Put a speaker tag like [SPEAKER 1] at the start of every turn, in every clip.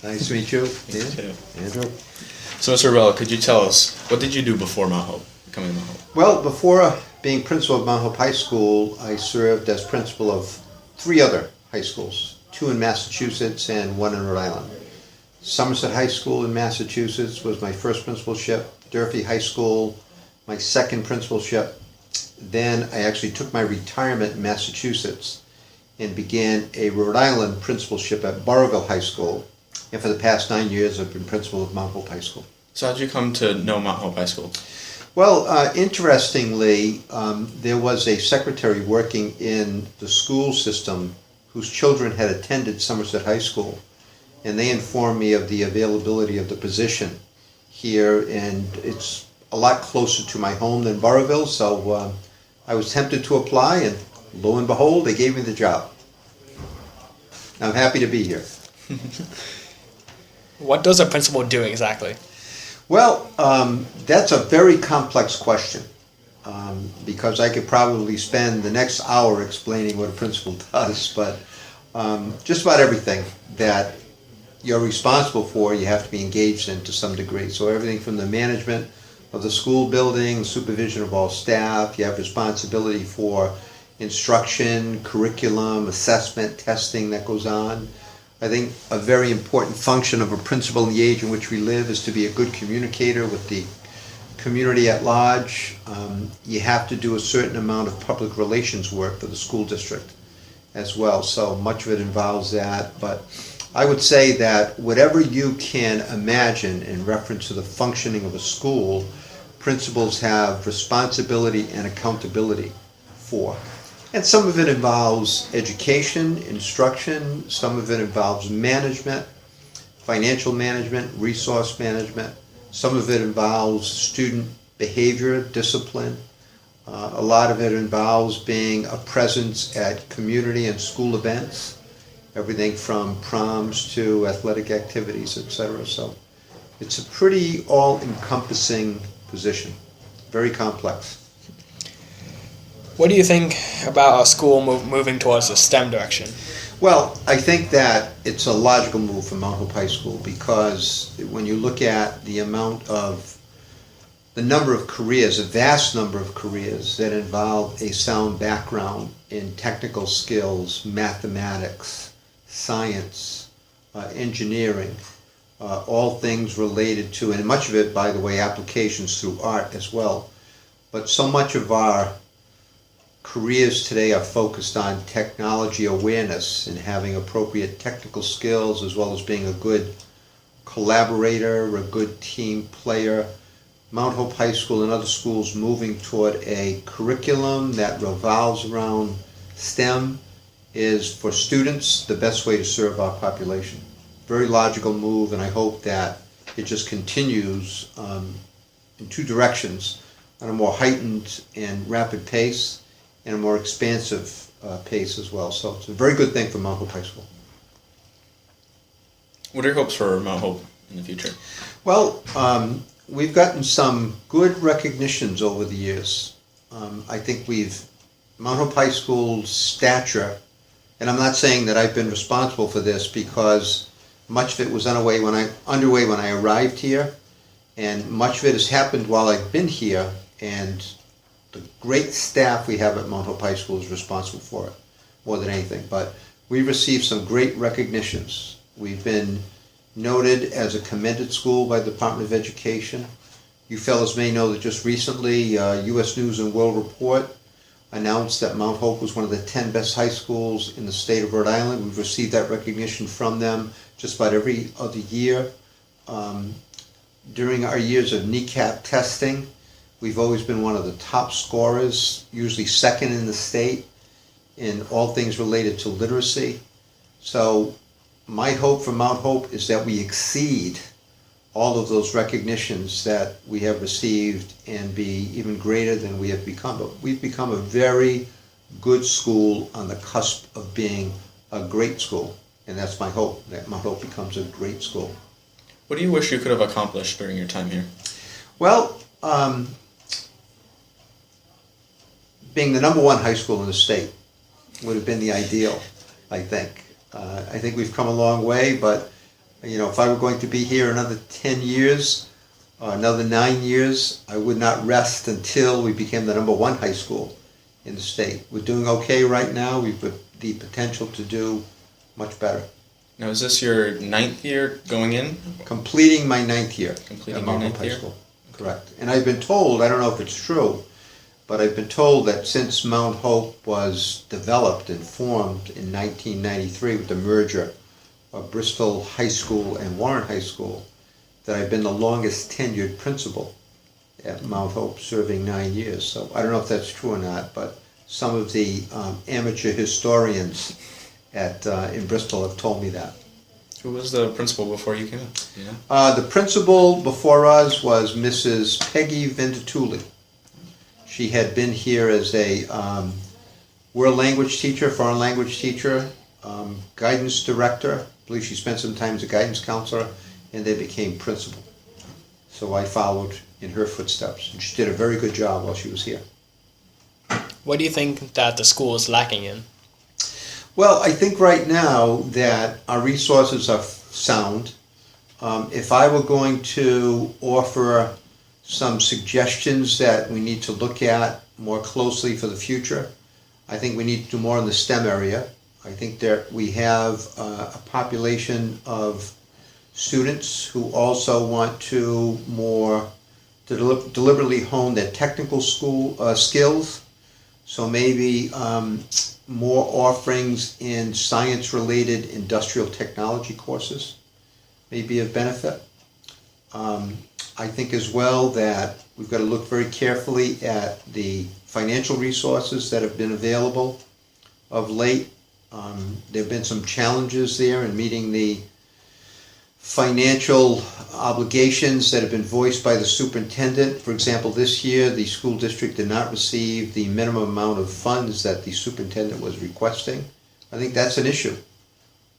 [SPEAKER 1] Nice to meet you.
[SPEAKER 2] You too.
[SPEAKER 1] Andrew.
[SPEAKER 2] So, Mr. Robello, could you tell us, what did you do before Mount Hope, becoming Mount Hope?
[SPEAKER 1] Well, before being principal of Mount Hope High School, I served as principal of 3 other high schools, 2 in Massachusetts and 1 in Rhode Island. Somerset High School in Massachusetts was my first principalship. Durfee High School, my second principalship. Then I actually took my retirement in Massachusetts and began a Rhode Island principalship at Burrowville High School. And for the past 9 years, I've been principal of Mount Hope High School.
[SPEAKER 2] So how did you come to know Mount Hope High School?
[SPEAKER 1] Well, interestingly, there was a secretary working in the school system whose children had attended Somerset High School, and they informed me of the availability of the position here, and it's a lot closer to my home than Burrowville, so I was tempted to apply, and lo and behold, they gave me the job. I'm happy to be here.
[SPEAKER 3] What does a principal do exactly?
[SPEAKER 1] Well, that's a very complex question, because I could probably spend the next hour explaining what a principal does, but just about everything that you're responsible for, you have to be engaged in to some degree. So everything from the management of the school building, supervision of all staff, you have responsibility for instruction, curriculum, assessment, testing that goes on. I think a very important function of a principal in the age in which we live is to be a good communicator with the community at large. You have to do a certain amount of public relations work for the school district as well, so much of it involves that. But I would say that whatever you can imagine in reference to the functioning of a school, principals have responsibility and accountability for. And some of it involves education, instruction, some of it involves management, financial management, resource management. Some of it involves student behavior, discipline. A lot of it involves being a presence at community and school events, everything from proms to athletic activities, etc. So it's a pretty all-encompassing position, very complex.
[SPEAKER 3] What do you think about a school moving towards the STEM direction?
[SPEAKER 1] Well, I think that it's a logical move for Mount Hope High School, because when you look at the number of careers, a vast number of careers that involve a sound background in technical skills, mathematics, science, engineering, all things related to, and much of it, by the way, applications through art as well. But so much of our careers today are focused on technology awareness and having appropriate technical skills, as well as being a good collaborator, a good team player. Mount Hope High School and other schools moving toward a curriculum that revolves around STEM is, for students, the best way to serve our population. Very logical move, and I hope that it just continues in 2 directions, on a more heightened and rapid pace, and a more expansive pace as well. So it's a very good thing for Mount Hope High School.
[SPEAKER 2] What are your hopes for Mount Hope in the future?
[SPEAKER 1] Well, we've gotten some good recognitions over the years. I think Mount Hope High School's stature, and I'm not saying that I've been responsible for this, because much of it was underway when I arrived here, and much of it has happened while I've been here, and the great staff we have at Mount Hope High School is responsible for it, more than anything. But we've received some great recognitions. We've been noted as a commended school by the Department of Education. You fellows may know that just recently, U.S. News and World Report announced that Mount Hope was one of the 10 best high schools in the state of Rhode Island. We've received that recognition from them just about every other year. During our years of NECAP testing, we've always been one of the top scorers, usually second in the state, in all things related to literacy. So my hope for Mount Hope is that we exceed all of those recognitions that we have received and be even greater than we have become. But we've become a very good school on the cusp of being a great school. And that's my hope, that Mount Hope becomes a great school.
[SPEAKER 2] What do you wish you could have accomplished during your time here?
[SPEAKER 1] Well, being the #1 high school in the state would have been the ideal, I think. I think we've come a long way, but If I were going to be here another 10 years, or another 9 years, I would not rest until we became the #1 high school in the state. We're doing okay right now. We've got the potential to do much better.
[SPEAKER 2] Now, is this your 9th year going in?
[SPEAKER 1] Completing my 9th year
[SPEAKER 2] Completing
[SPEAKER 1] at
[SPEAKER 2] your
[SPEAKER 1] Mount Hope
[SPEAKER 2] 9th
[SPEAKER 1] High
[SPEAKER 2] year?
[SPEAKER 1] School. Correct. And I've been told, I don't know if it's true, but I've been told that since Mount Hope was developed and formed in 1993 with the merger of Bristol High School and Warren High School, that I've been the longest tenured principal at Mount Hope, serving 9 years. So I don't know if that's true or not, but some of the amateur historians in Bristol have told me that.
[SPEAKER 2] Who was the principal before you came in? Yeah.
[SPEAKER 1] The principal before us was Mrs. Peggy Vendatuli. She had been here as a world language teacher, foreign language teacher, guidance director. I believe she spent some time as a guidance counselor, and then became principal. So I followed in her footsteps, and she did a very good job while she was here.
[SPEAKER 3] What do you think that the school is lacking in?
[SPEAKER 1] Well, I think right now that our resources are sound. If I were going to offer some suggestions that we need to look at more closely for the future, I think we need to do more in the STEM area. I think that we have a population of students who also want to more deliberately hone their technical skills. So maybe more offerings in science-related industrial technology courses may be of benefit. I think as well that we've got to look very carefully at the financial resources that have been available of late. There have been some challenges there in meeting the financial obligations that have been voiced by the superintendent. For example, this year the school district did not receive the minimum amount of funds that the superintendent was requesting. I think that's an issue.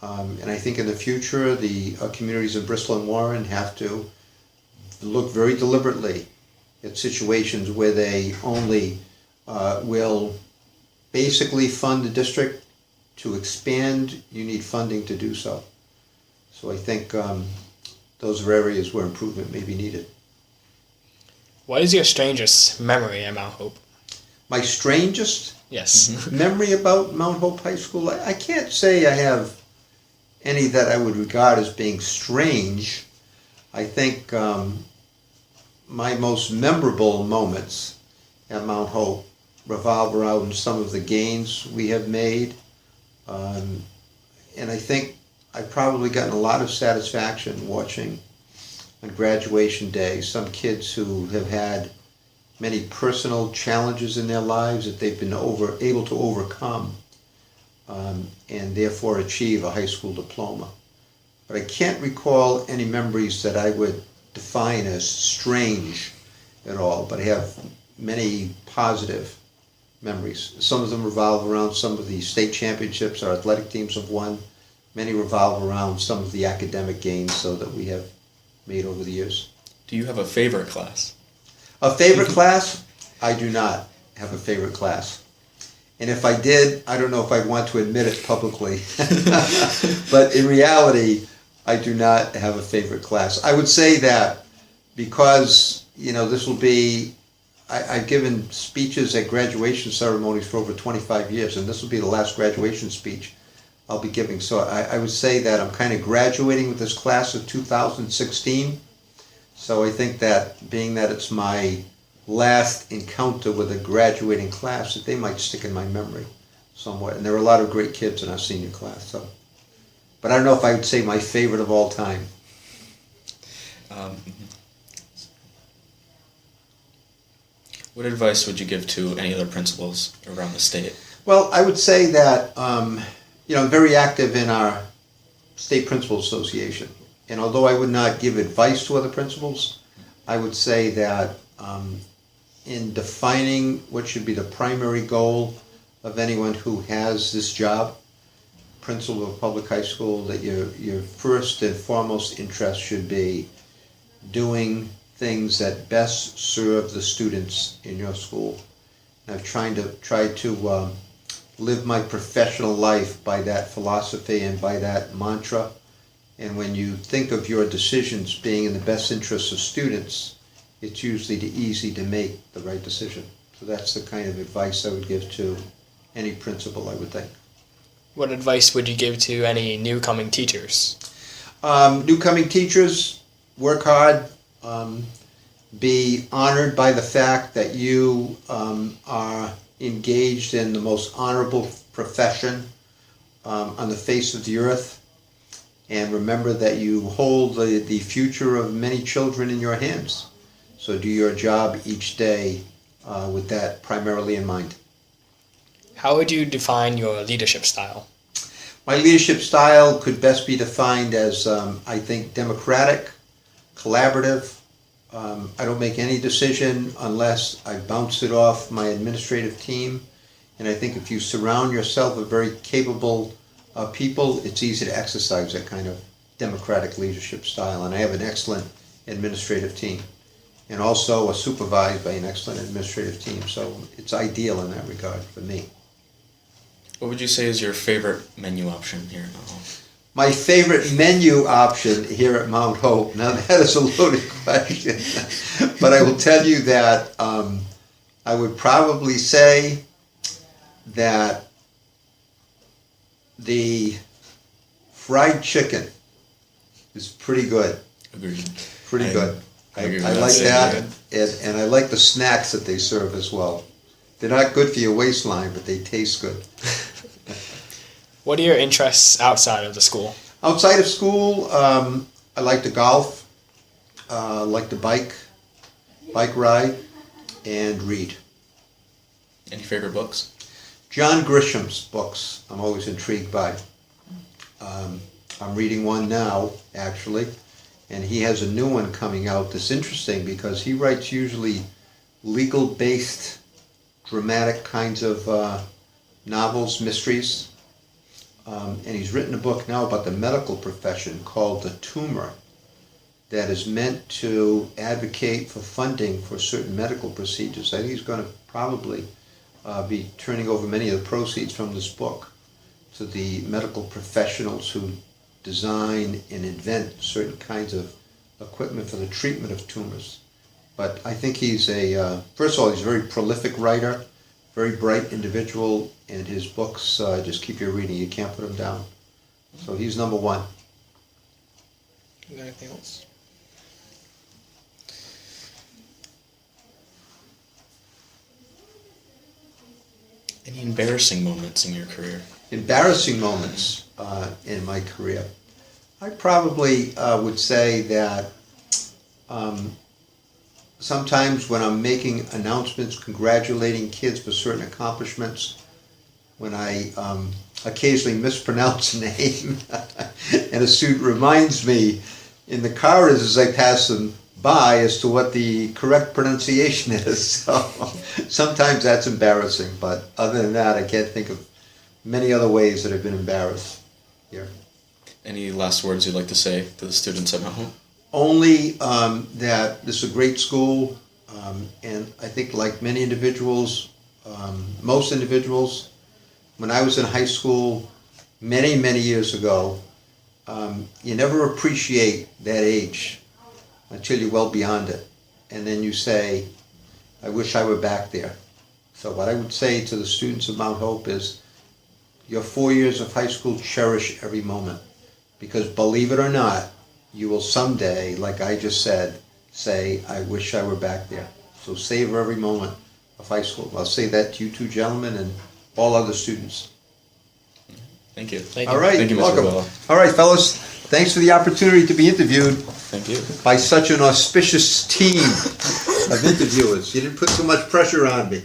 [SPEAKER 1] And I think in the future the communities of Bristol and Warren have to look very deliberately at situations where they only will basically fund the district. To expand, you need funding to do so. So I think those are areas where improvement may be needed.
[SPEAKER 3] What is your strangest memory at Mount Hope?
[SPEAKER 1] My strangest
[SPEAKER 3] Yes.
[SPEAKER 1] memory about Mount Hope High School, I can't say I have any that I would regard as being strange. I think my most memorable moments at Mount Hope revolve around some of the gains we have made. And I think I've probably gotten a lot of satisfaction watching on graduation day some kids who have had many personal challenges in their lives that they've been able to overcome and therefore achieve a high school diploma. But I can't recall any memories that I would define as strange at all, but I have many positive memories. Some of them revolve around some of the state championships our athletic teams have won. Many revolve around some of the academic gains that we have made over the years.
[SPEAKER 2] Do you have a favorite class?
[SPEAKER 1] A favorite class? I do not have a favorite class. And if I did, I don't know if I'd want to admit it publicly. But in reality, I do not have a favorite class. I would say that because, this will be, I've given speeches at graduation ceremonies for over 25 years, and this will be the last graduation speech I'll be giving. So I would say that I'm kind of graduating with this class of 2016. So I think that being that it's my last encounter with a graduating class, that they might stick in my memory somewhat. And there are a lot of great kids in our senior class. So, but I don't know if I would say my favorite of all time.
[SPEAKER 2] What advice would you give to any other principals around the state?
[SPEAKER 1] Well, I would say that, I'm very active in our State Principals Association. And although I would not give advice to other principals, I would say that in defining what should be the primary goal of anyone who has this job, principal of a public high school, that your first and foremost interest should be doing things that best serve the students in your school. And I've tried to live my professional life by that philosophy and by that mantra. And when you think of your decisions being in the best interest of students, it's usually easy to make the right decision. So that's the kind of advice I would give to any principal, I would think.
[SPEAKER 3] What advice would you give to any new coming teachers?
[SPEAKER 1] New coming teachers, work hard, be honored by the fact that you are engaged in the most honorable profession on the face of the earth, and remember that you hold the future of many children in your hands. So do your job each day with that primarily in mind.
[SPEAKER 3] How would you define your leadership style?
[SPEAKER 1] My leadership style could best be defined as, I think, democratic, collaborative. I don't make any decision unless I bounce it off my administrative team. And I think if you surround yourself with very capable people, it's easy to exercise that kind of democratic leadership style. And I have an excellent administrative team, and also supervised by an excellent administrative team. So it's ideal in that regard for me.
[SPEAKER 2] What would you say is your favorite menu option here at Mount Hope?
[SPEAKER 1] My favorite menu option here at Mount Hope, now that is a loaded question, but I will tell you that I would probably say that the fried chicken is pretty good.
[SPEAKER 2] Agreed.
[SPEAKER 1] Pretty good.
[SPEAKER 2] I agree with
[SPEAKER 1] I
[SPEAKER 2] that
[SPEAKER 1] like that,
[SPEAKER 2] statement.
[SPEAKER 1] and I like the snacks that they serve as well. They're not good for your waistline, but they taste good.
[SPEAKER 3] What are your interests outside of the school?
[SPEAKER 1] Outside of school, I like to golf, like to bike ride, and read.
[SPEAKER 2] Any favorite books?
[SPEAKER 1] John Grisham's books I'm always intrigued by. I'm reading one now, actually, and he has a new one coming out that's interesting because he writes usually legal-based, dramatic kinds of novels, mysteries. And he's written a book now about the medical profession called The Tumor that is meant to advocate for funding for certain medical procedures. I think he's going to probably be turning over many of the proceeds from this book to the medical professionals who design and invent certain kinds of equipment for the treatment of tumors. But I think he's first of all, he's a very prolific writer, very bright individual, and his books just keep you reading. You can't put them down. So he's number one.
[SPEAKER 3] Is there anything else?
[SPEAKER 2] Any embarrassing moments in your career?
[SPEAKER 1] Embarrassing moments in my career. I probably would say that sometimes when I'm making announcements congratulating kids for certain accomplishments, when I occasionally mispronounce a name and a student reminds me in the car as I pass them by as to what the correct pronunciation is. So sometimes that's embarrassing, but other than that, I can't think of many other ways that I've been embarrassed here.
[SPEAKER 2] Any last words you'd like to say to the students at Mount Hope?
[SPEAKER 1] Only that this is a great school, and I think like many individuals, most individuals, when I was in high school many, many years ago, you never appreciate that age until you're well beyond it. And then you say, I wish I were back there. So what I would say to the students of Mount Hope is, your 4 years of high school, cherish every moment. Because believe it or not, you will someday, like I just said, say, I wish I were back there. So savor every moment of high school. I'll say that to you two gentlemen and all other students.
[SPEAKER 2] Thank you.
[SPEAKER 3] Thank you.
[SPEAKER 1] All right,
[SPEAKER 2] Thank you, Mr.
[SPEAKER 1] welcome.
[SPEAKER 2] Robello.
[SPEAKER 1] All right, fellas, thanks for the opportunity to be interviewed
[SPEAKER 2] Thank you.
[SPEAKER 1] by such an auspicious team of interviewers. You didn't put so much pressure on me.